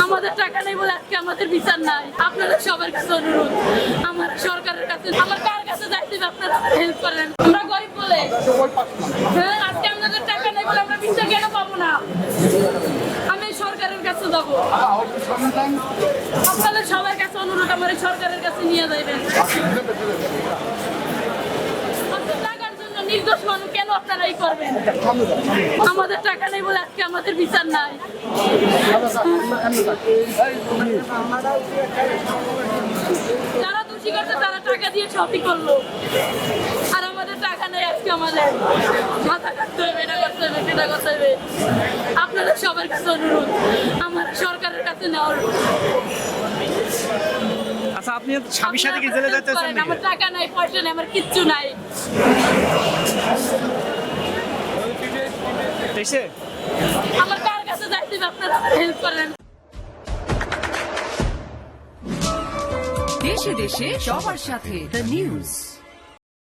আমাদের টাকা নেই বলে আজকে আমাদের বিচার নাই। আপনাদের সবার কাছে অনুরোধ, আমার সরকারের কাছে, আমার কার কাছে যাইতে হবে আপনারা হেল্প করেন। আমরা গরিব বলে হ্যাঁ, আজকে আমাদের টাকা নেই বলে আমরা বিচার কেন পাবো না? আমি সরকারের কাছে যাবো। আপনাদের সবার কাছে অনুরোধ, আমার এই সরকারের কাছে নিয়ে যাইবেন। টাকার জন্য নির্দোষ মানুষ কেন আপনারা এই করবেন? আমাদের টাকা নেই বলে আজকে আমাদের বিচার নাই। যারা দোষী করছে তারা টাকা দিয়ে শপিং করলো, আর আমাদের টাকা নেই। আজকে আমাদের মাথা কাটতে হবে, এটা করতে হবে, সেটা করতে হবে। আপনাদের সবার কাছে অনুরোধ, আমার সরকারের কাছে নেওয়ার। আচ্ছা, আপনি স্বামীর সাথে কি জেলে যেতে চান? আমার টাকা নাই, পয়সা নেই, আমার কিচ্ছু নাই। দেশে আমার কার কাছে যাইতে হবে আপনারা হেল্প করেন। দেশে দেশে সবার সাথে দ্য নিউজ।